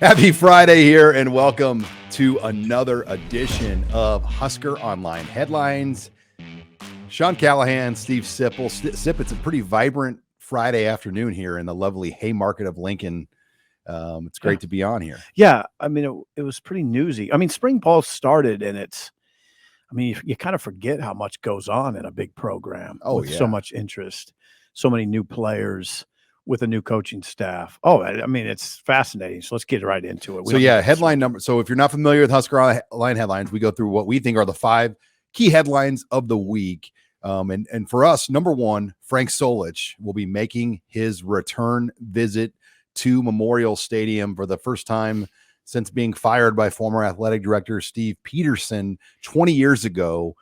Happy Friday here, and welcome to another edition of Husker Online Headlines. Sean Callahan, Steve Sipple. Sip, it's a pretty vibrant Friday afternoon here in the lovely Haymarket of Lincoln. It's great to be on here. Yeah, I mean, it was pretty newsy. I mean, spring ball started, and you kind of forget how much goes on in a big program with so much interest, so many new players with a new coaching staff. It's fascinating. So let's get right into it. Headline number. So if you're not familiar with Husker Online Headlines, we go through what we think are the 5 key headlines of the week. And for us, number one, Frank Solich will be making his return visit to Memorial Stadium for the first time since being fired by former athletic director Steve Peterson 20 years ago.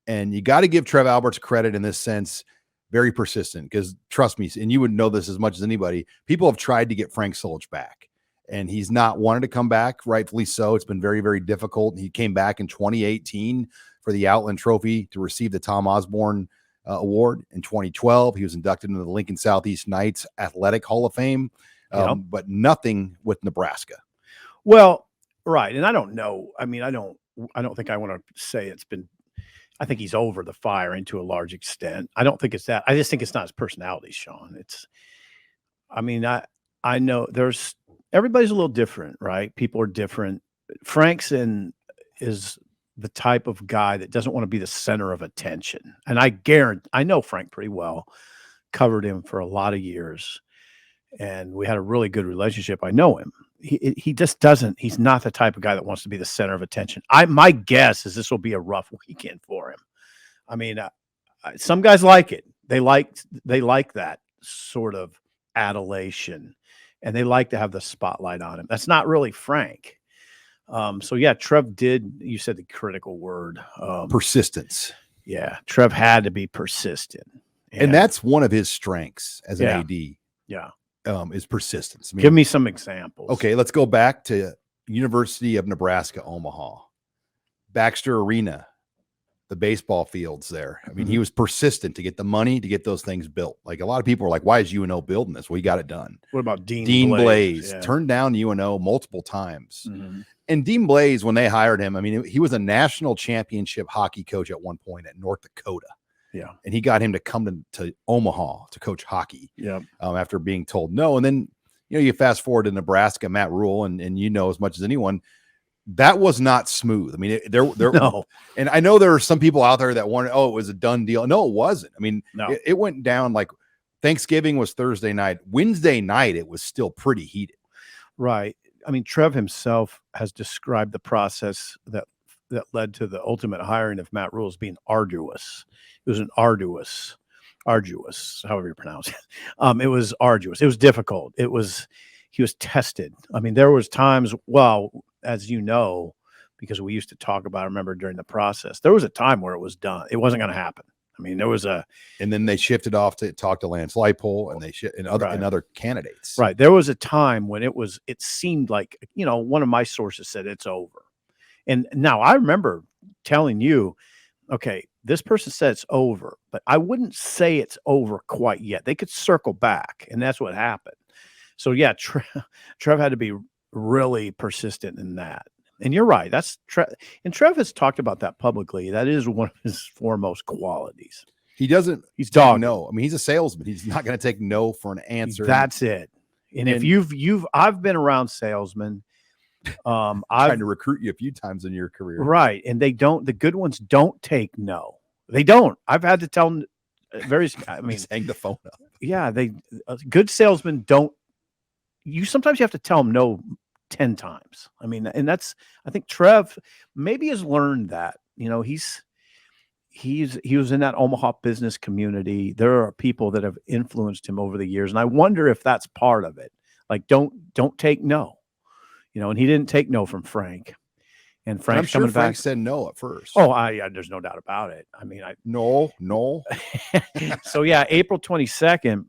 And you got to give Trev Alberts credit in this sense. Very persistent, because trust me, and you would know this as much as anybody, people have tried to get Frank Solich back, and he's not wanted to come back, rightfully so. It's been very, very difficult. He came back in 2018 for the Outland Trophy to receive the Tom Osborne Award. In 2012, he was inducted into the Lincoln Southeast Knights Athletic Hall of Fame, but nothing with Nebraska. Well, right, and I don't know. I mean, I don't think I want to say it's been. I think he's over the firing to a large extent. I don't think it's that. I just think it's not his personality, Sean. I know everybody's a little different, right? People are different. Frankson is the type of guy that doesn't want to be the center of attention. And I know Frank pretty well, covered him for a lot of years, and we had a really good relationship. I know him. He just doesn't. He's not the type of guy that wants to be the center of attention. My guess is this will be a rough weekend for him. I mean, some guys like it. They like that sort of adulation, and they like to have the spotlight on him. That's not really Frank. Trev did. You said the critical word, persistence. Yeah, Trev had to be persistent, and that's one of his strengths as an AD. Yeah. Is persistence. Give me some examples. Okay, let's go back to University of Nebraska, Omaha, Baxter Arena, the baseball fields there. I mean, he was persistent to get the money to get those things built. Like, a lot of people are like, why is UNO building this? Well, he got it done. What about Dean Blaze? Turned down UNO multiple times. Mm-hmm. And Dean Blaze, when they hired him, I mean, he was a national championship hockey coach at one point at North Dakota. Yeah. And he got him to come to Omaha to coach hockey. Yeah. After being told no. And then, you fast forward to Nebraska, Matt Rule, and as much as anyone, that was not smooth. I mean, there no. And I know there are some people out there that wanted, it was a done deal. No, it wasn't. I mean, it went down like Thanksgiving was Thursday night. Wednesday night, it was still pretty heated. Right. I mean, Trev himself has described the process that led to the ultimate hiring of Matt Rule as being arduous. It was an arduous, however you pronounce it. It was arduous. It was difficult. He was tested. I mean, there was times, as you know, because we used to talk about, I remember during the process, there was a time where it was done. It wasn't going to happen. I mean, and then they shifted off to talk to Lance Leipold and other candidates. Right. There was a time when it seemed like, one of my sources said it's over. And now I remember telling you, okay, this person said it's over, but I wouldn't say it's over quite yet. They could circle back, and that's what happened. So, yeah, Trev had to be really persistent in that. And you're right. That's Trev. And Trev has talked about that publicly. That is one of his foremost qualities. He's dogged. No. I mean, he's a salesman. He's not going to take no for an answer. That's it. And if I've been around salesmen. I've tried to recruit you a few times in your career. Right. And the good ones don't take no. They don't. I've had to tell them just hang the phone up. Yeah. Good salesmen don't. Sometimes you have to tell them no 10 times. I mean, and I think Trev maybe has learned that, he was in that Omaha business community. There are people that have influenced him over the years. And I wonder if that's part of it. Like, don't take no. And he didn't take no from Frank. And Frank's I'm sure coming Frank back. said no at first. Oh, there's no doubt about it. I mean, no. So yeah, April 22nd,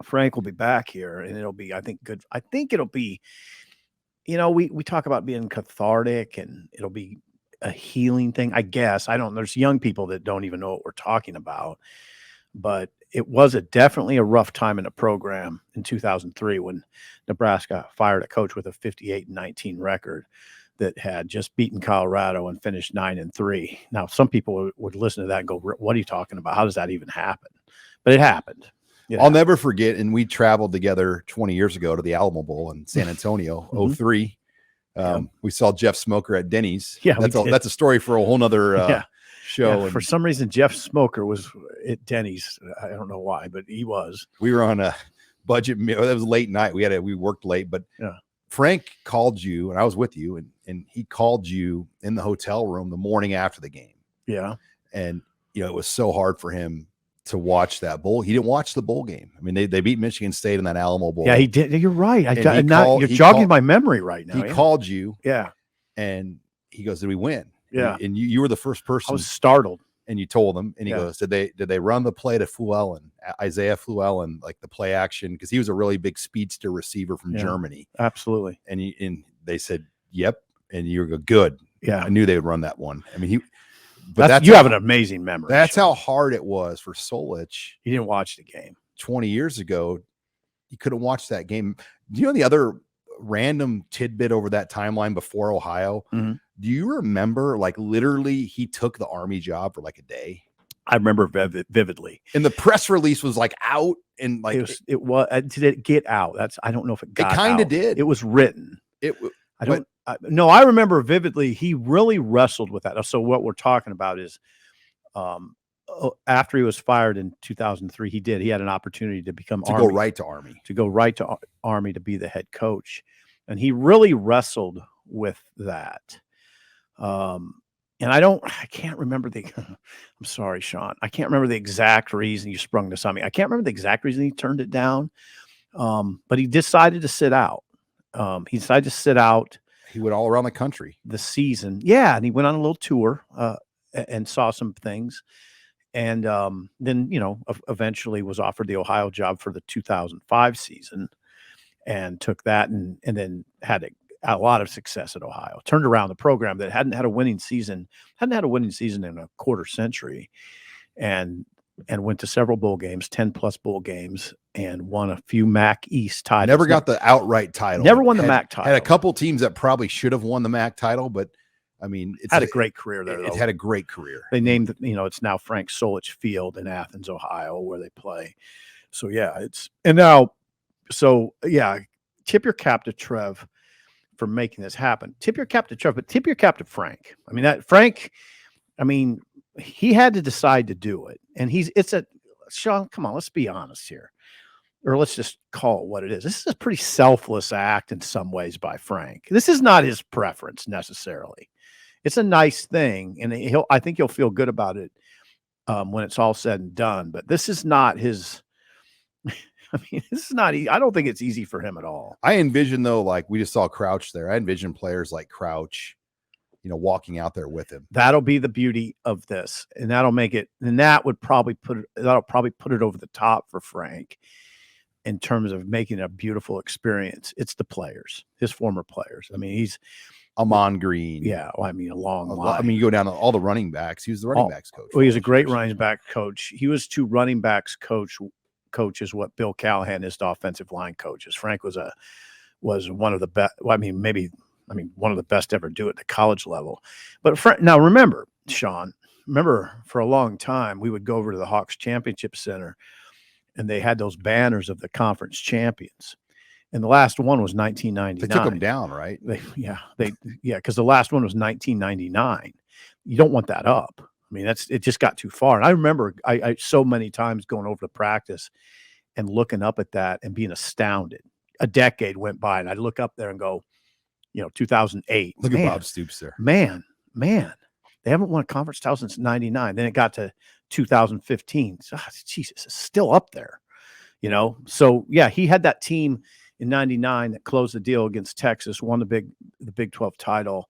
Frank will be back here, and it'll be, I think, good. I think it'll be, we talk about being cathartic, and it'll be a healing thing, I guess. There's young people that don't even know what we're talking about, but it was definitely a rough time in the program in 2003 when Nebraska fired a coach with a 58-19 record that had just beaten Colorado and finished 9-3. Now, some people would listen to that and go, "What are you talking about? How does that even happen?" But it happened. I'll never forget, and we traveled together 20 years ago to the Alamo Bowl in San Antonio, 03. We saw Jeff Smoker at Denny's. Yeah, that's a story for a whole nother show. Yeah, for some reason, Jeff Smoker was at Denny's. I don't know why, but he was. We were on a budget meal. It was late night. We worked late, but Frank called you, and I was with you, and he called you in the hotel room the morning after the game. Yeah, and it was so hard for him to watch that bowl. He didn't watch the bowl game. I mean, they beat Michigan State in that Alamo Bowl. Yeah, he did. You're right. You're jogging my memory right now. He called you. Yeah, and he goes, "Did we win?" Yeah, and you were the first person. I was startled. And you told him, and he goes, "Did they run the play to Fluellen, Isaiah Fluellen, like the play action? Because he was a really big speedster receiver from Germany." Absolutely. And they said, "Yep." And you go, "Good." Yeah, I knew they would run that one. I mean, you have an amazing memory. That's how hard it was for Solich. He didn't watch the game 20 years ago. He couldn't watch that game. Do you know the other random tidbit over that timeline before Ohio? Mm-hmm. Do you remember, like, literally he took the Army job for like a day? I remember vividly. And the press release was like out, and like it was did it get out? I don't know if it got out. It kind of did. It was written. I remember vividly. He really wrestled with that. So what we're talking about is after he was fired in 2003, he had an opportunity to become Army, go right to Army to be the head coach. And he really wrestled with that. And I can't remember I'm sorry, Sean. I can't remember the exact reason you sprung this on me. I can't remember the exact reason he turned it down. But he decided to sit out. He went all around the country the season. Yeah. And he went on a little tour, and saw some things. And, then, eventually was offered the Ohio job for the 2005 season and took that and then had a lot of success at Ohio, turned around the program that hadn't had a winning season in a quarter century, and went to several bowl games, 10+ bowl games, and won a few MAC East titles. Never got the outright title. Never won the MAC title. Had a couple teams that probably should have won the MAC title, but I mean, it's had a great career there. It had a great career. They named, it's now Frank Solich Field in Athens, Ohio, where they play. So tip your cap to Trev for making this happen. Tip your cap to Trev, but tip your cap to Frank. I mean, he had to decide to do it. And Sean, come on, let's be honest here. Or let's just call it what it is. This is a pretty selfless act in some ways by Frank. This is not his preference necessarily. It's a nice thing, and I think he'll feel good about it when it's all said and done. But this is not his. This is not. I don't think it's easy for him at all. I envision, though, like we just saw Crouch there. I envision players like Crouch, walking out there with him. That'll be the beauty of this, and that'll make it. And that'll probably put it over the top for Frank in terms of making a beautiful experience. It's the players, his former players. I mean, he's Amon Green. Yeah. Well, a long line. I mean, you go down to all the running backs. He was the running backs coach. Well, he was a great running back coach. He was two running backs coaches what Bill Callahan is to offensive line coaches. Frank was one of the best. One of the best to ever do it at the college level. But now remember, Sean, for a long time, we would go over to the Hawks Championship Center and they had those banners of the conference champions. And the last one was 1999. They took them down, right? Because the last one was 1999. You don't want that up. I mean, it just got too far. And I remember I so many times going over to practice and looking up at that and being astounded. A decade went by and I'd look up there and go, 2008. Look at Bob Stoops there. Man, they haven't won a conference title since 99. Then it got to 2015. So, Jesus, it's still up there, So, yeah, he had that team in 99 that closed the deal against Texas, won the Big 12 title.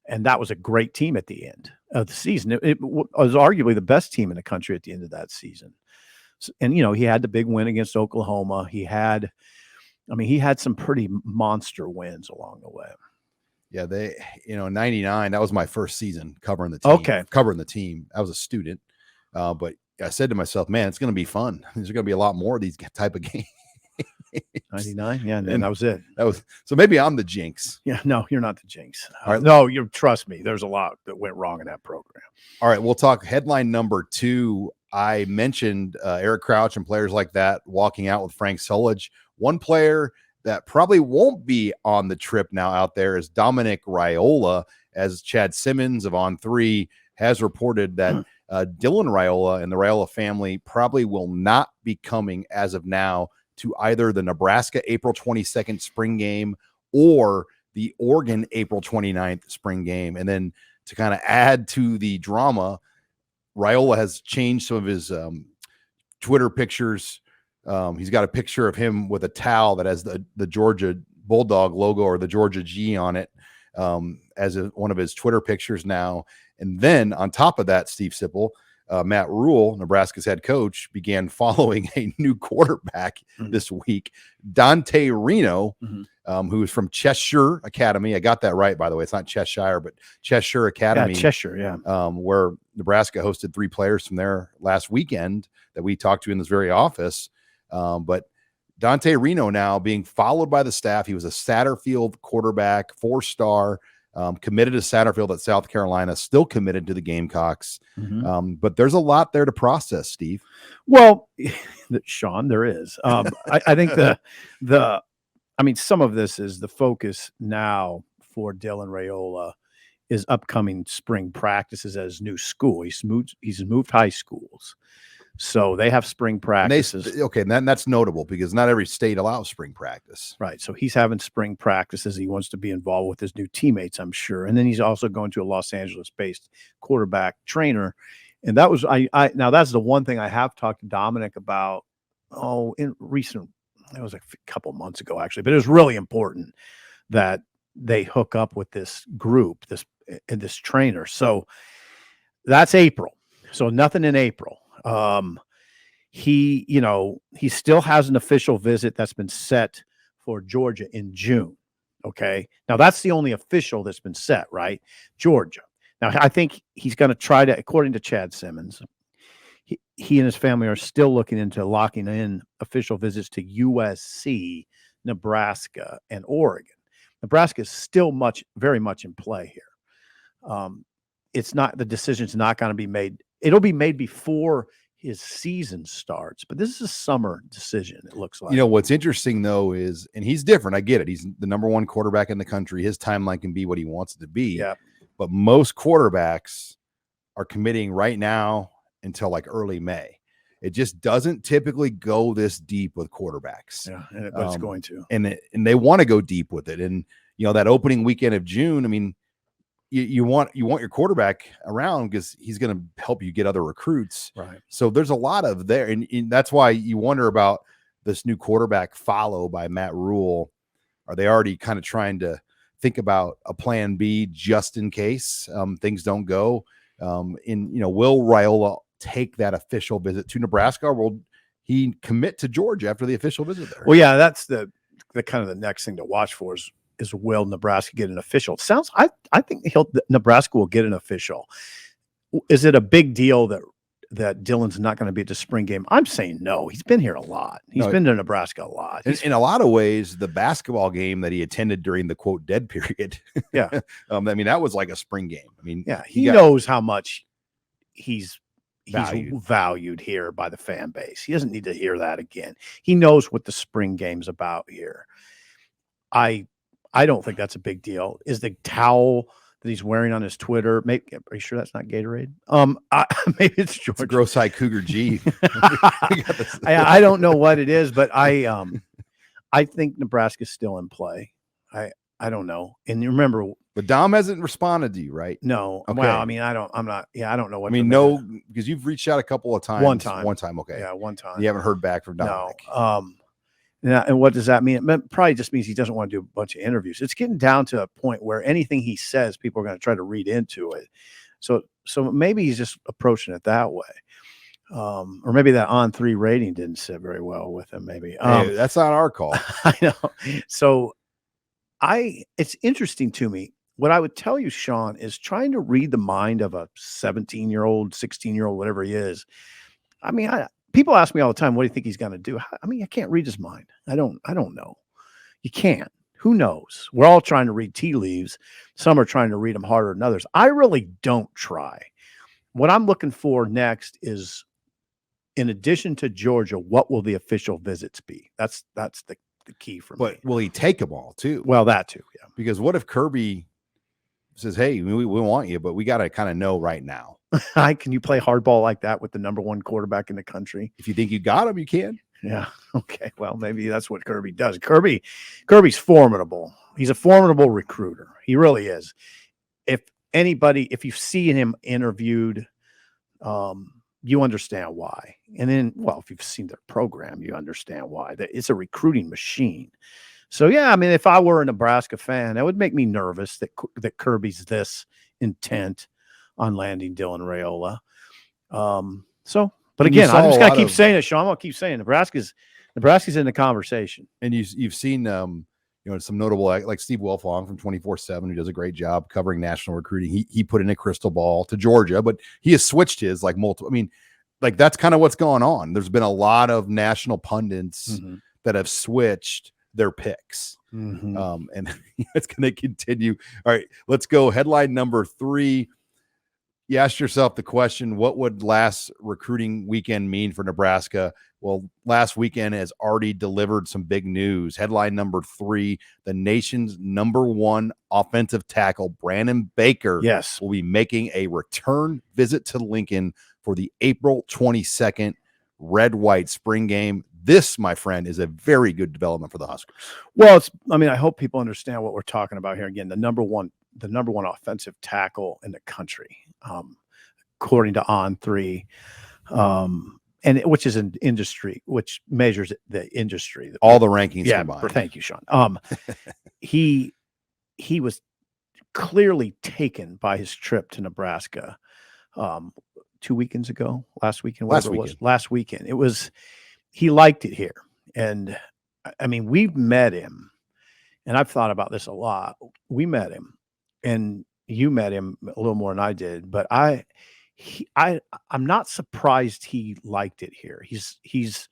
And that was a great team at the end of the season. It was arguably the best team in the country at the end of that season. And, he had the big win against Oklahoma. He had some pretty monster wins along the way. Yeah, 99, that was my first season covering the team. Okay. Covering the team. I was a student. But I said to myself, man, it's going to be fun. There's going to be a lot more of these type of games. 99. Yeah. And that was it. So maybe I'm the jinx. Yeah. No, you're not the jinx. All right. No, trust me. There's a lot that went wrong in that program. All right. We'll talk headline number 2. I mentioned Eric Crouch and players like that walking out with Frank Solich. One player that probably won't be on the trip now out there is Dominic Raiola, as Chad Simmons of On3 has reported that Dylan Raiola and the Raiola family probably will not be coming as of now to either the Nebraska April 22nd spring game or the Oregon April 29th spring game. And then to kind of add to the drama, Raiola has changed some of his Twitter pictures. He's got a picture of him with a towel that has the Georgia Bulldog logo or the Georgia G on it as one of his Twitter pictures now. And then on top of that, Steve Sipple, Matt Rule, Nebraska's head coach, began following a new quarterback this week, Dante Reno, who is from Cheshire Academy. I got that right, by the way. It's not Cheshire, but Cheshire Academy. Yeah, Cheshire, yeah. Where Nebraska hosted 3 players from there last weekend that we talked to in this very office. But Dante Reno now being followed by the staff. He was a Satterfield quarterback, 4-star, committed to Satterfield at South Carolina, still committed to the Gamecocks. But there's a lot there to process, Steve. Well, Sean, there is. I think some of this is the focus now for Dylan Raiola is upcoming spring practices at his new school. He's moved high schools. So they have spring practices. And that's notable because not every state allows spring practice. Right. So he's having spring practices. He wants to be involved with his new teammates, I'm sure. And then he's also going to a Los Angeles-based quarterback trainer. And that was now that's the one thing I have talked to Dominic about. It was a couple months ago actually, but it was really important that they hook up with this group, this trainer. So that's April. So nothing in April. He still has an official visit that's been set for Georgia in June. Okay. Now that's the only official that's been set, right? Georgia. Now I think he's going to try to, according to Chad Simmons, he and his family are still looking into locking in official visits to USC, Nebraska, and Oregon. Nebraska is still very much in play here. The decision's not going to be made. It'll be made before his season starts, but this is a summer decision, it looks like. What's interesting, though, is, and he's different. I get it. He's the number 1 quarterback in the country. His timeline can be what he wants it to be. Yeah. But most quarterbacks are committing right now until like early May. It just doesn't typically go this deep with quarterbacks. Yeah, but it's going to. And they want to go deep with it. And, that opening weekend of June, I mean, you want your quarterback around because he's going to help you get other recruits. Right. So there's a lot of there. And that's why you wonder about this new quarterback follow by Matt Rule. Are they already kind of trying to think about a plan B just in case things don't go? Will Raiola take that official visit to Nebraska, or will he commit to Georgia after the official visit there? Well, yeah, that's the kind of the next thing to watch for is will Nebraska get an official? I think Nebraska will get an official. Is it a big deal that Dylan's not going to be at the spring game? I'm saying no. He's been here a lot. He's been to Nebraska a lot. In a lot of ways, the basketball game that he attended during the quote dead period. Yeah. That was like a spring game. I mean, yeah, he knows how much he's valued. valued here by the fan base. He doesn't need to hear that again. He knows what the spring game's about here. I don't think that's a big deal. Is the towel that he's wearing on his Twitter? Are you sure that's not Gatorade? Maybe it's Georgia. It's a gross high Cougar G. I don't know what it is, but I think Nebraska's still in play. I don't know. And you remember, but Dom hasn't responded to you, right? No. Okay. Well, I mean, I don't know what. I mean, no, because you've reached out a couple of times. One time. Okay. Yeah, one time. You haven't heard back from Dominic. No. And what does that mean? It probably just means he doesn't want to do a bunch of interviews. It's getting down to a point where anything he says, people are going to try to read into it. So maybe he's just approaching it that way. Or maybe that On3 rating didn't sit very well with him. Maybe hey, that's not our call. I know. So it's interesting to me. What I would tell you, Sean, is trying to read the mind of a 17-year-old, 16-year-old, whatever he is I mean, people ask me all the time, what do you think he's going to do? I mean, I can't read his mind. I don't know. You can't. Who knows? We're all trying to read tea leaves. Some are trying to read them harder than others. I really don't try. What I'm looking for next is, in addition to Georgia, what will the official visits be? That's the key for me. But will he take them all too? Well, that too, yeah. Because what if Kirby says, hey, we want you, but we got to kind of know right now. Can you play hardball like that with the number one quarterback in the country? If you think you got him, you can. Yeah. Okay. Well, maybe that's what Kirby does. Kirby's formidable. He's a formidable recruiter. He really is. If you've seen him interviewed, you understand why. And then, well, if you've seen their program, you understand why. It's a recruiting machine. So, yeah, I mean, if I were a Nebraska fan, that would make me nervous that Kirby's this intent on landing Dylan Raiola. But again, I'm just going to keep saying it, Sean. I'm going to keep saying Nebraska's in the conversation. And you've seen, some notable, like Steve Wilfong from 24/7, who does a great job covering national recruiting. He put in a crystal ball to Georgia, but he has switched his like multiple. I mean, like that's kind of what's going on. There's been a lot of national pundits that have switched their picks. And it's going to continue. All right, let's go. Headline number 3. You asked yourself the question, what would last recruiting weekend mean for Nebraska? Well, last weekend has already delivered some big news. Headline number 3, the nation's #1 offensive tackle, Brandon Baker, will be making a return visit to Lincoln for the April 22nd red-white spring game. This, my friend, is a very good development for the Huskers. Well, I hope people understand what we're talking about here. Again, the number one offensive tackle in the country, according to On3, and which is an industry, which measures the industry. All the rankings combined. Thank you, Sean. He was clearly taken by his trip to Nebraska 2 weekends ago, last weekend. It was, he liked it here. And I mean, we've met him, and I've thought about this a lot. We met him, and you met him a little more than I did, but I'm not surprised he liked it here. He's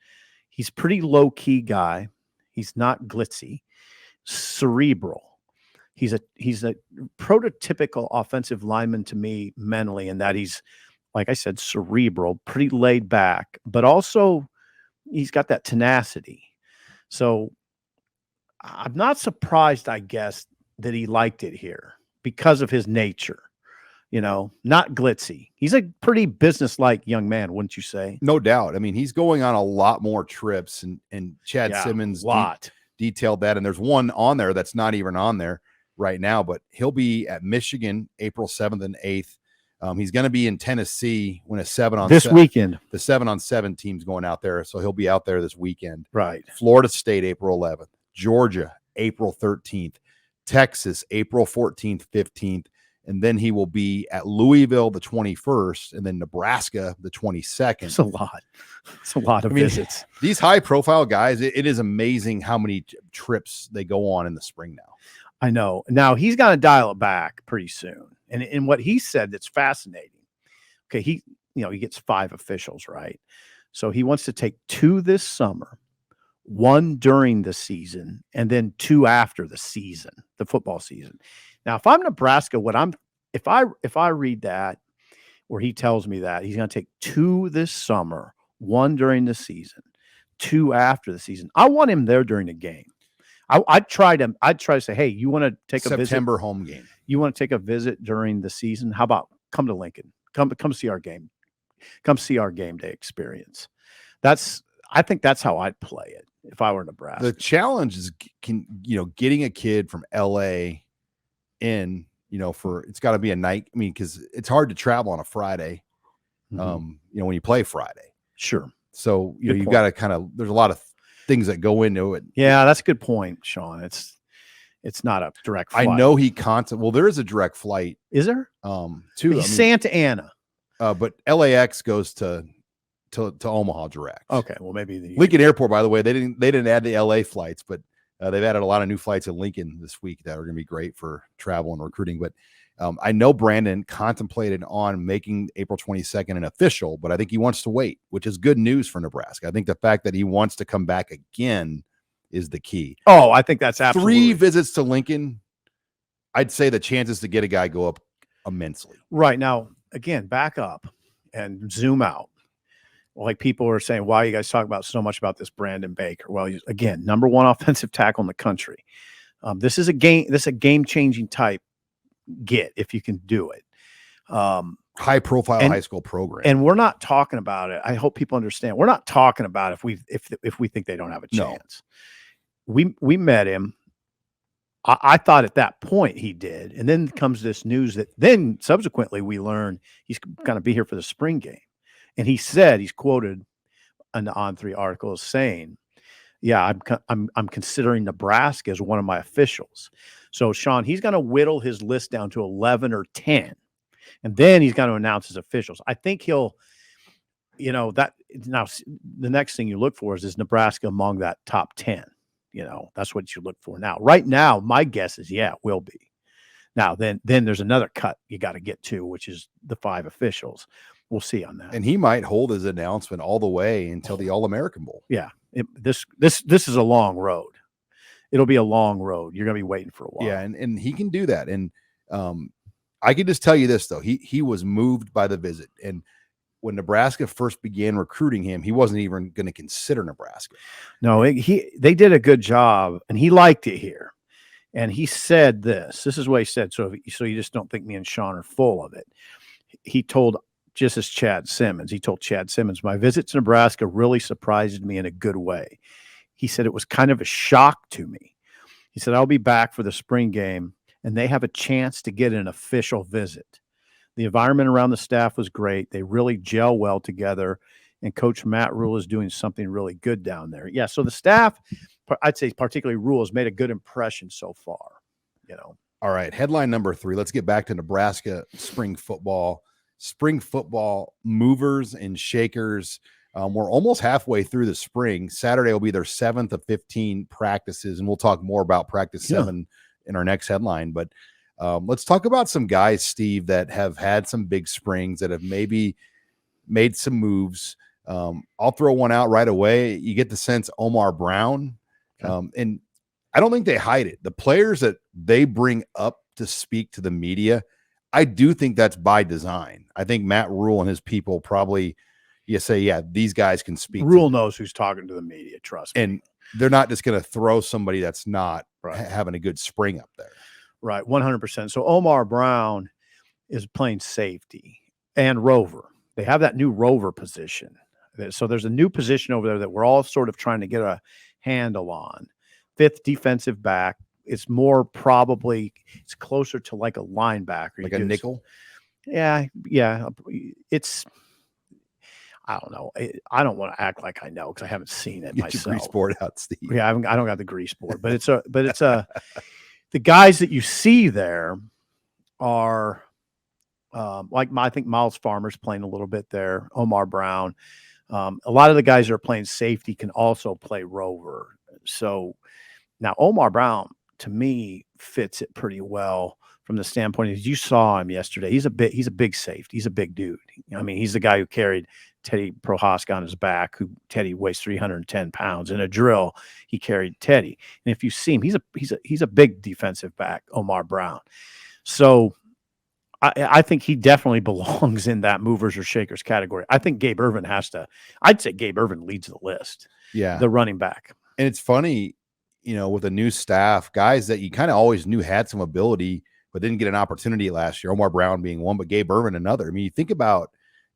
pretty low key guy. He's not glitzy, cerebral. He's a prototypical offensive lineman to me mentally, in that he's, like I said, cerebral, pretty laid back, but also he's got that tenacity. So I'm not surprised, I guess, that he liked it here because of his nature. Not glitzy. He's a pretty businesslike young man, wouldn't you say? No doubt. I mean, he's going on a lot more trips, and Chad Simmons detailed that. And there's one on there that's not even on there right now, but he'll be at Michigan April 7th and 8th. He's going to be in Tennessee when a 7-on-7 this weekend. The 7-on-7 team's going out there, so he'll be out there this weekend. Right. Florida State April 11th, Georgia April 13th, Texas April 14th, 15th, and then he will be at Louisville the 21st, and then Nebraska the 22nd. It's a lot. It's a lot of visits. These high-profile guys, it is amazing how many trips they go on in the spring now. I know. Now he's got to dial it back pretty soon. And what he said that's fascinating. Okay, he gets 5 officials, right? So he wants to take 2 this summer, 1 during the season, and then 2 after the season, the football season. Now, if I'm Nebraska, if I read that, where he tells me that he's going to take 2 this summer, 1 during the season, 2 after the season, I want him there during the game. I'd try to say, hey, you want to take a visit? September home game. You want to take a visit during the season? How about come to Lincoln? Come see our game. Come see our game day experience. I think that's how I'd play it if I were Nebraska. The challenge is getting a kid from LA in, it's got to be a night. I mean, because it's hard to travel on a Friday. When you play Friday. Sure. So you've got to there's a lot of things that go into it. Yeah, that's a good point, Sean. It's not a direct flight. I know there is a direct flight. Is there? Santa Ana. But LAX goes to Omaha direct. Okay, well maybe Lincoln Airport, by the way, they didn't add the LA flights, but they've added a lot of new flights at Lincoln this week that are going to be great for travel and recruiting. But I know Brandon contemplated on making April 22nd an official, but I think he wants to wait, which is good news for Nebraska. I think the fact that he wants to come back again is the key. Oh, I think that's absolutely 3 visits to Lincoln. I'd say the chances to get a guy go up immensely. Right. Now, again, back up and zoom out. Like people are saying, why are you guys talking about so much about this Brandon Baker? Well, again, number 1 offensive tackle in the country. This is a game-changing type get if you can do it. High profile high school program. And we're not talking about it. I hope people understand. We're not talking about if we think they don't have a chance. No. We met him. I thought at that point he did. And then comes this news that then subsequently we learn he's going to be here for the spring game. And he said, he's quoted in the On3 article as saying, yeah, I'm considering Nebraska as one of my officials. So, Sean, he's going to whittle his list down to 11 or 10, and then he's going to announce his officials. I think he'll, that now the next thing you look for is Nebraska among that top 10. That's what you look for now. Right now, my guess is, yeah, it will be. Now, then there's another cut you got to get to, which is the 5 officials. We'll see on that. And he might hold his announcement all the way until the All-American Bowl. Yeah. This is a long road. It'll be a long road. You're going to be waiting for a while. Yeah, and he can do that. And I can just tell you this, though. He was moved by the visit. And when Nebraska first began recruiting him, he wasn't even going to consider Nebraska. No, they did a good job, and he liked it here. And he said this. This is what he said, so you just don't think me and Sean are full of it. He told, just as Chad Simmons, he told Chad Simmons, my visit to Nebraska really surprised me in a good way. He said it was kind of a shock to me. He said, I'll be back for the spring game, and they have a chance to get an official visit. The environment around the staff was great. They really gel well together, and Coach Matt Rule is doing something really good down there. Yeah, so the staff, I'd say particularly Rule, has made a good impression so far. All right, headline number 3. Let's get back to Nebraska spring football. Spring football movers and shakers. We're almost halfway through the spring. Saturday will be their 7th of 15 practices, and we'll talk more about practice 7 in our next headline. But let's talk about some guys, Steve, that have had some big springs, that have maybe made some moves. I'll throw one out right away. You get the sense Omar Brown, and I don't think they hide it. The players that they bring up to speak to the media, I do think that's by design. I think Matt Rule and his people probably, say, yeah, these guys can speak. Rule knows who's talking to the media, trust me. And they're not just going to throw somebody that's not having a good spring up there. Right, 100%. So Omar Brown is playing safety and rover. They have that new rover position. So there's a new position over there that we're all sort of trying to get a handle on. 5th defensive back. It's more probably, it's closer to like a linebacker. Like a nickel? Yeah. It's, I don't know. I don't want to act like I know because I haven't seen it Get myself. Your grease board out, Steve. Yeah, I don't got the grease board, but it's the guys that you see there are I think Miles Farmer's playing a little bit there. Omar Brown. A lot of the guys that are playing safety can also play rover. So now Omar Brown, to me, fits it pretty well from the standpoint of, you saw him yesterday. He's a big safety. He's a big dude. I mean, he's the guy who carried Teddy Prohaska on his back, Teddy weighs 310 pounds. In a drill, he carried Teddy. And if you see him, he's a big defensive back, Omar Brown. So I think he definitely belongs in that movers or shakers category. I think Gabe Ervin I'd say Gabe Ervin leads the list. Yeah. The running back. And it's funny, with a new staff, guys that you kind of always knew had some ability, but didn't get an opportunity last year. Omar Brown being one, but Gabe Ervin another. I mean, you think about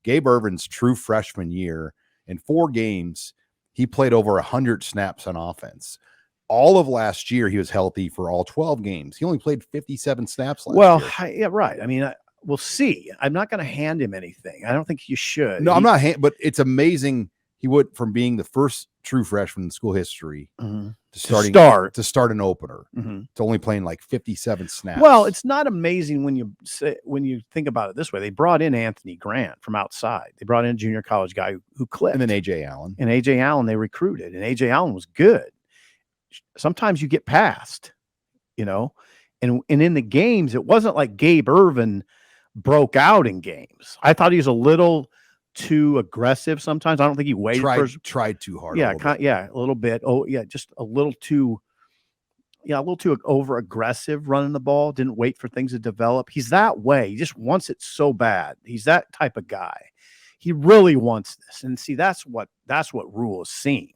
Gabe Ervin's true freshman year. In 4 games, he played over 100 snaps on offense. All of last year, he was healthy for all 12 games. He only played 57 snaps last year. Yeah, right. I mean, we'll see. I'm not going to hand him anything. I don't think you should. No, I'm not. But it's amazing. He went from being the first true freshman in school history to start an opener to only playing like 57 snaps. Well, it's not amazing when you think about it this way. They brought in Anthony Grant from outside. They brought in a junior college guy who clipped. And then A.J. Allen. And A.J. Allen they recruited. And A.J. Allen was good. Sometimes you get past, And in the games, it wasn't like Gabe Ervin broke out in games. I thought he was a little too aggressive sometimes. I don't think he waited for his, tried too hard. yeah, a little bit. Oh, yeah, just a little too over aggressive running the ball. Didn't wait for things to develop. He's that way. He just wants it so bad. He's that type of guy. He really wants this. And see, that's what Rule is seeing.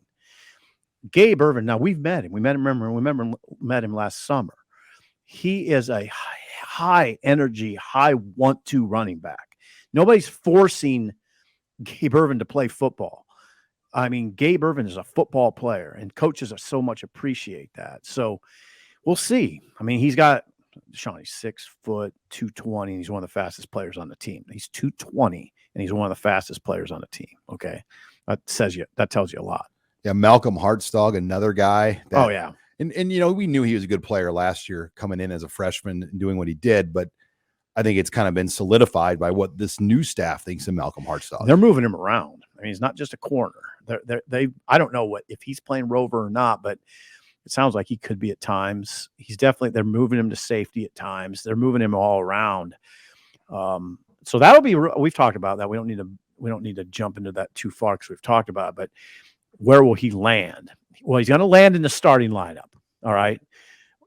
Gabe Ervin. Now we've met him. We met him last summer. He is a high energy, high want to running back. Nobody's forcing Gabe Ervin to play football. I mean, Gabe Ervin is a football player, and coaches are so much appreciate that. So we'll see. I mean, he's 6 foot, 220, and he's one of the fastest players on the team. He's 220, and he's one of the fastest players on the team. Okay. That tells you a lot. Yeah. Malcolm Hartstog, another guy. Oh, yeah. And we knew he was a good player last year coming in as a freshman and doing what he did, but I think it's kind of been solidified by what this new staff thinks of Malcolm Hartstog. They're moving him around. I mean, he's not just a corner. I don't know if he's playing rover or not, but it sounds like he could be at times. They're moving him to safety at times. They're moving him all around. So that'll be, we've talked about that. We don't need to jump into that too far because we've talked about it, but where will he land? Well, he's going to land in the starting lineup. All right.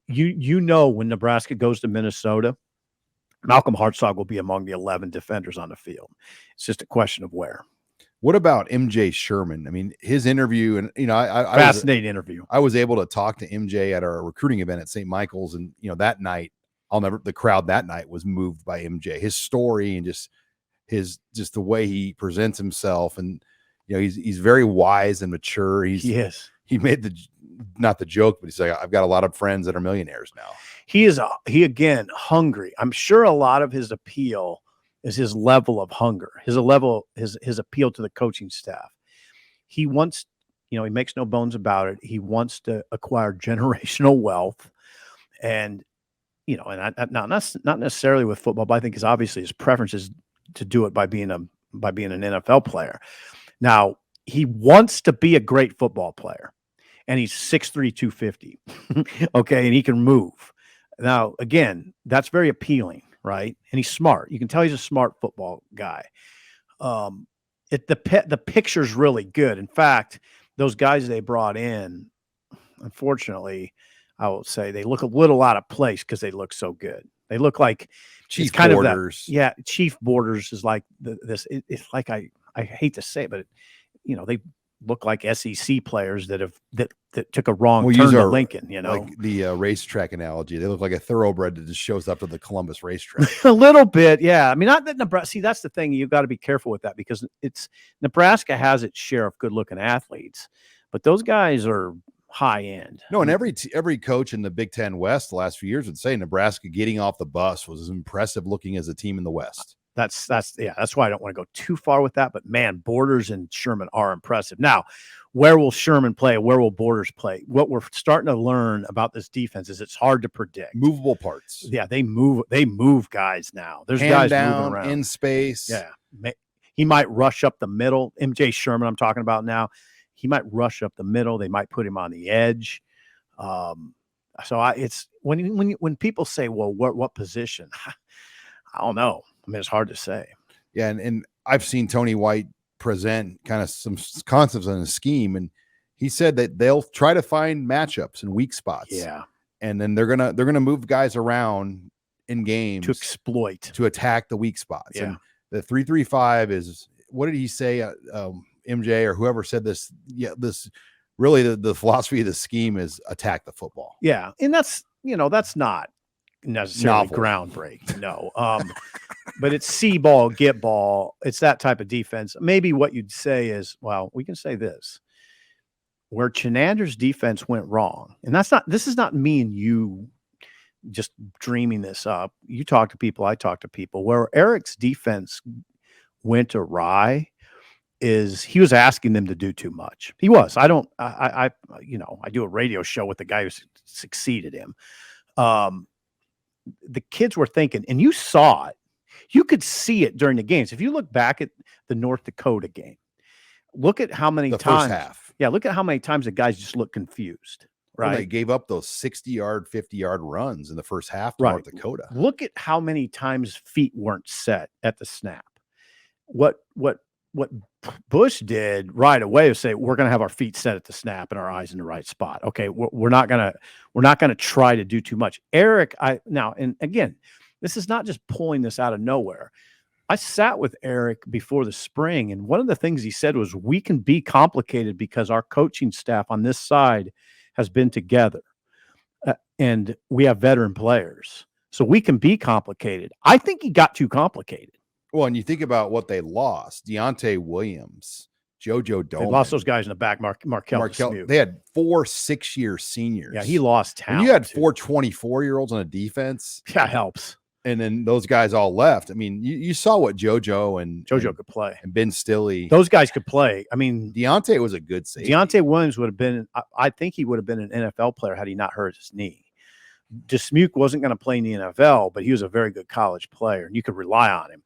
When Nebraska goes to Minnesota, Malcolm Hartstog will be among the 11 defenders on the field. It's just a question of where. What about MJ Sherman? I mean, his interview, and fascinating interview. I was able to talk to MJ at our recruiting event at St. Michael's, and that night, the crowd that night was moved by MJ, his story, and just the way he presents himself, and he's very wise and mature. He made not the joke, but he's like, I've got a lot of friends that are millionaires now. He again hungry. I'm sure a lot of his appeal is his level of hunger, his appeal to the coaching staff. He wants, he makes no bones about it. He wants to acquire generational wealth, and not necessarily with football, but I think obviously his preference is to do it by being an NFL player. Now he wants to be a great football player, and he's 6'3", 250. Okay, and he can move. Now, again, that's very appealing, right? And he's smart. You can tell he's a smart football guy. The picture's really good. In fact, those guys they brought in, unfortunately, I will say they look a little out of place because they look so good. They look like Chief Borders. Chief Borders is like this. It's like I hate to say it, but they look like SEC players that took a wrong turn to Lincoln, like the racetrack analogy. They look like a thoroughbred that just shows up to the Columbus racetrack. A little bit. Yeah. I mean, not that Nebraska, see, that's the thing. You've got to be careful with that because Nebraska has its share of good looking athletes, but those guys are high end. No. And every coach in the Big Ten West the last few years would say Nebraska getting off the bus was as impressive looking as a team in the West. That's why I don't want to go too far with that. But man, Borders and Sherman are impressive. Now, where will Sherman play? Where will Borders play? What we're starting to learn about this defense is it's hard to predict. Movable parts. Yeah, they move guys now. There's guys moving around in space. Yeah, he might rush up the middle. MJ Sherman, I'm talking about now. He might rush up the middle. They might put him on the edge. It's when people say, "Well, what position?" I don't know. I mean, it's hard to say. Yeah, and I've seen Tony White present kind of some concepts on a scheme, and he said that they'll try to find matchups and weak spots. Yeah, and then they're gonna move guys around in games to attack the weak spots. Yeah. And the 3-3-5 is, what did he say? MJ or whoever said this. Yeah, this really the philosophy of the scheme is attack the football. Yeah, and that's not necessarily groundbreaking. No. But it's see ball, get ball. It's that type of defense. Maybe what you'd say is, well, we can say this. Where Chenander's defense went wrong, and this is not me and you just dreaming this up. You talk to people, I talk to people. Where Eric's defense went awry is he was asking them to do too much. He was. I do a radio show with the guy who succeeded him. The kids were thinking, and you saw it. You could see it during the games. If you look back at the North Dakota game, look at how many times. First half. Yeah, look at how many times the guys just look confused. when they right? gave up those 60-yard, 50-yard runs in the first half to Right. North Dakota. Look at how many times feet weren't set at the snap. What Bush did right away was say, we're going to have our feet set at the snap and our eyes in the right spot. Okay, we're not gonna try to do too much. Eric, and again, this is not just pulling this out of nowhere. I sat with Eric before the spring, and one of the things he said was, we can be complicated because our coaching staff on this side has been together, and we have veteran players, so we can be complicated. I think he got too complicated. Well, and you think about what they lost: Deontay Williams, JoJo Doman. They lost those guys in the back. Markel. They had 4 6-year seniors. Yeah, he lost talent. When you had 4 24-year-olds on a defense, yeah, helps. And then those guys all left. I mean, you saw what JoJo could play, and Ben Stilley. Those guys could play. I mean, Deontay was a good safety. Deontay Williams would have been. I think he would have been an NFL player had he not hurt his knee. Dismuke wasn't going to play in the NFL, but he was a very good college player, and you could rely on him.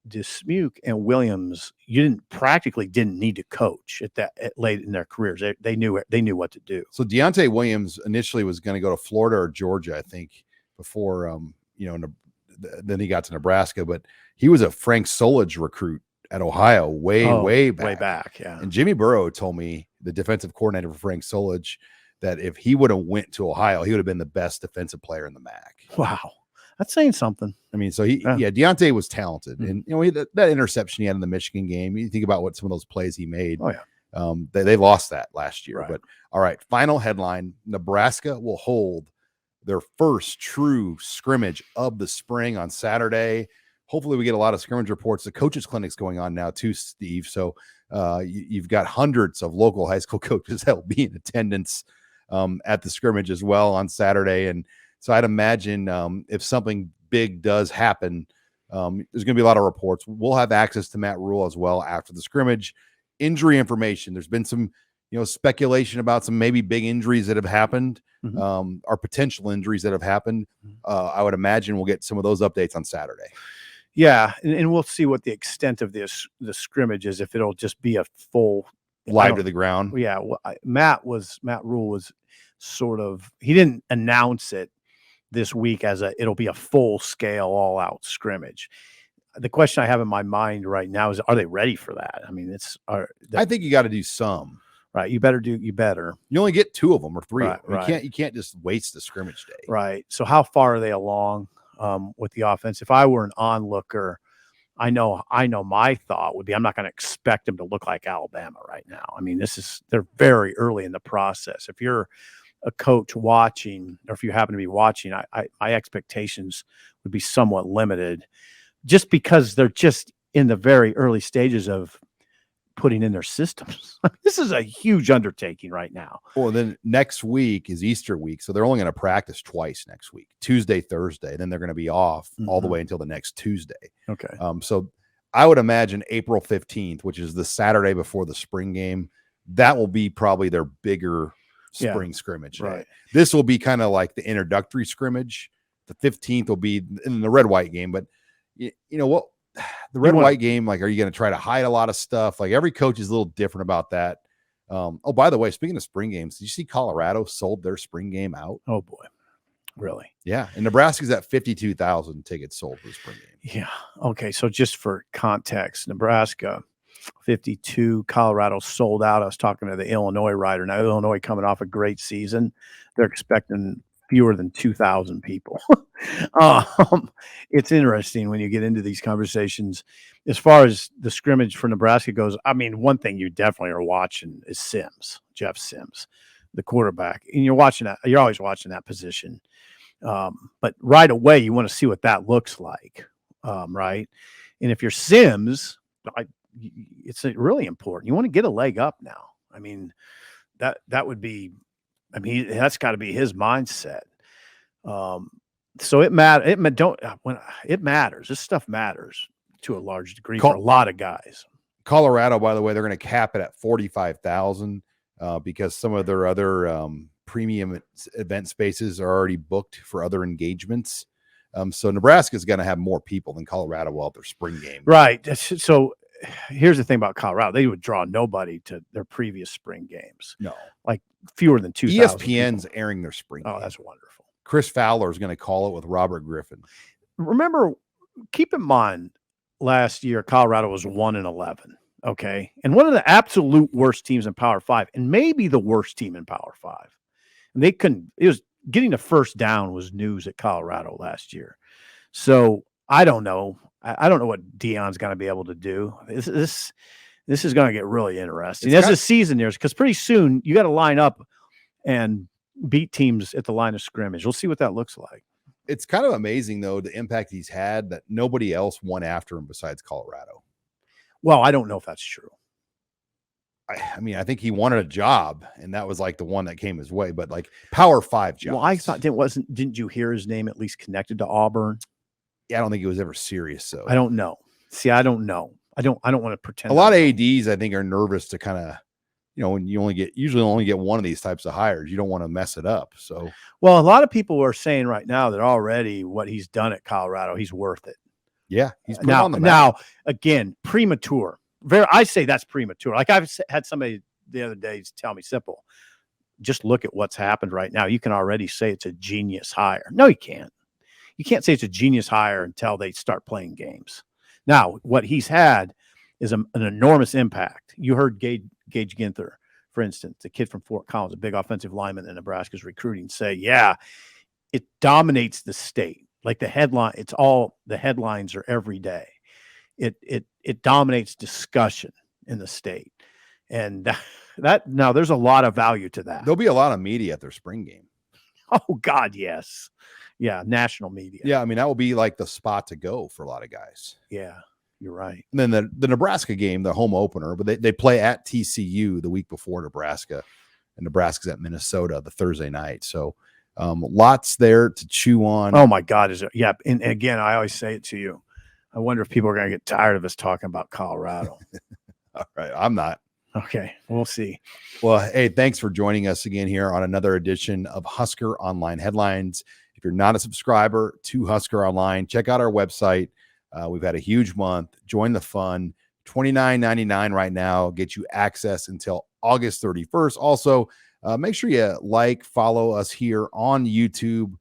Dismuke and Williams, you didn't need to coach at late in their careers. They knew what to do. So Deontay Williams initially was going to go to Florida or Georgia, I think, before then he got to Nebraska. But he was a Frank Solich recruit at Ohio way back. Yeah. And Jimmy Burrow told me, the defensive coordinator for Frank Solich, that if he would have went to Ohio, he would have been the best defensive player in the MAC. Wow. That's saying something. I mean, so Deontay was talented. And, that interception he had in the Michigan game, you think about what some of those plays he made. Oh, yeah. They lost that last year. Right. But all right, final headline: Nebraska will hold their first true scrimmage of the spring on Saturday. Hopefully we get a lot of scrimmage reports. The coaches clinic's going on now too, Steve. So you've got hundreds of local high school coaches that will be in attendance at the scrimmage as well on Saturday. And so I'd imagine if something big does happen, there's going to be a lot of reports. We'll have access to Matt Rule as well after the scrimmage. Injury information. There's been some, speculation about some maybe big injuries that have happened, or potential injuries that have happened. I would imagine we'll get some of those updates on Saturday. Yeah, and we'll see what the extent of the scrimmage is, if it'll just be a full live to the ground. Yeah, Matt Rule was sort of, he didn't announce it this week as it'll be a full scale all out scrimmage. The question I have in my mind right now is, are they ready for that? I mean, I think you got to do some. Right. You better. You only get 2 of them or 3 right, of them. Right. You can't just waste the scrimmage day. Right. So how far are they along with the offense? If I were an onlooker, I know my thought would be, I'm not going to expect them to look like Alabama right now. I mean, they're very early in the process. If you're a coach watching, or if you happen to be watching, my expectations would be somewhat limited, just because they're just in the very early stages of putting in their systems. This is a huge undertaking right now. Well, then next week is Easter week, so they're only going to practice twice next week, Tuesday, Thursday. Then they're going to be off all the way until the next Tuesday. Okay. So I would imagine April 15th, which is the Saturday before the spring game, that will be probably their bigger spring scrimmage. Right. This will be kind of like the introductory scrimmage. The 15th will be in the red-white game, but you know what? The red-white game, like, are you going to try to hide a lot of stuff? Like, every coach is a little different about that. By the way, speaking of spring games, did you see Colorado sold their spring game out? Oh boy. Really? Yeah. And Nebraska's at 52,000 tickets sold for the spring game. Yeah. Okay. So just for context, Nebraska 52, Colorado sold out. I was talking to the Illinois writer. Now, Illinois coming off a great season. They're expecting fewer than 2,000 people. It's interesting when you get into these conversations. As far as the scrimmage for Nebraska goes, I mean, one thing you definitely are watching is Jeff Sims, the quarterback. And you're always watching that position. But right away, you want to see what that looks like, right? And if you're Sims, it's really important. You want to get a leg up now. I mean, that would be, that's got to be his mindset. So it matters. It matters. This stuff matters to a large degree for a lot of guys. Colorado, by the way, they're going to cap it at 45,000 because some of their other premium event spaces are already booked for other engagements. So Nebraska is going to have more people than Colorado will at their spring game. Right. So here's the thing about Colorado. They would draw nobody to their previous spring games. No. Like fewer than 2,000 ESPN's people. airing their spring Oh, game. that's wonderful. Chris Fowler is going to call it with Robert Griffin. Remember, keep in mind, last year Colorado was 1-11. Okay, and one of the absolute worst teams in Power 5, and maybe the worst team in Power 5. And they couldn't. It was getting a first down was news at Colorado last year. So I don't know. I don't know what Deion's going to be able to do. This is going to get really interesting as the season nears, because pretty soon you got to line up and beat teams at the line of scrimmage. We'll see what that looks like. It's kind of amazing, though, the impact he's had that nobody else won after him besides Colorado. Well, I don't know if that's true. I mean, I think he wanted a job, and that was like the one that came his way. But like Power 5 jobs. Well, I thought didn't you hear his name at least connected to Auburn? Yeah, I don't think he was ever serious. So I don't know. See, I don't know. I don't want to pretend. A lot of ADs, I think, are nervous to kind of, when you usually only get one of these types of hires, you don't want to mess it up. So, well, a lot of people are saying right now that already what he's done at Colorado, he's worth it. Yeah, he's put now. On the map. Now, again, premature. I say that's premature. Like I've had somebody the other day tell me, simple, just look at what's happened right now. You can already say it's a genius hire. No, you can't. You can't say it's a genius hire until they start playing games. Now, what he's had is an enormous impact. You heard Gage Ginther, for instance, the kid from Fort Collins, a big offensive lineman that Nebraska's recruiting, say, yeah, it dominates the state. Like the headline, the headlines are every day. It dominates discussion in the state. And that now there's a lot of value to that. There'll be a lot of media at their spring game. Oh God, yes. Yeah, national media. Yeah, I mean, that will be like the spot to go for a lot of guys. Yeah, you're right. And then the Nebraska game, the home opener, but they play at TCU the week before Nebraska, and Nebraska's at Minnesota the Thursday night. So lots there to chew on. Oh my God, is it? Yeah, and again, I always say it to you. I wonder if people are going to get tired of us talking about Colorado. All right, I'm not. Okay, we'll see. Well, hey, thanks for joining us again here on another edition of Husker Online Headlines. If you're not a subscriber to Husker Online, check out our website. We've had a huge month. Join the fun. $29.99 right now. Get you access until August 31st. Also, make sure you follow us here on YouTube.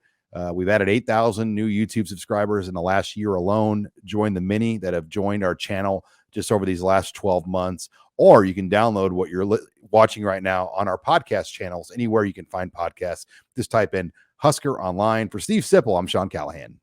We've added 8,000 new YouTube subscribers in the last year alone. Join the many that have joined our channel just over these last 12 months. Or you can download what you're watching right now on our podcast channels, anywhere you can find podcasts. Just type in Husker Online. For Steve Sipple, I'm Sean Callahan.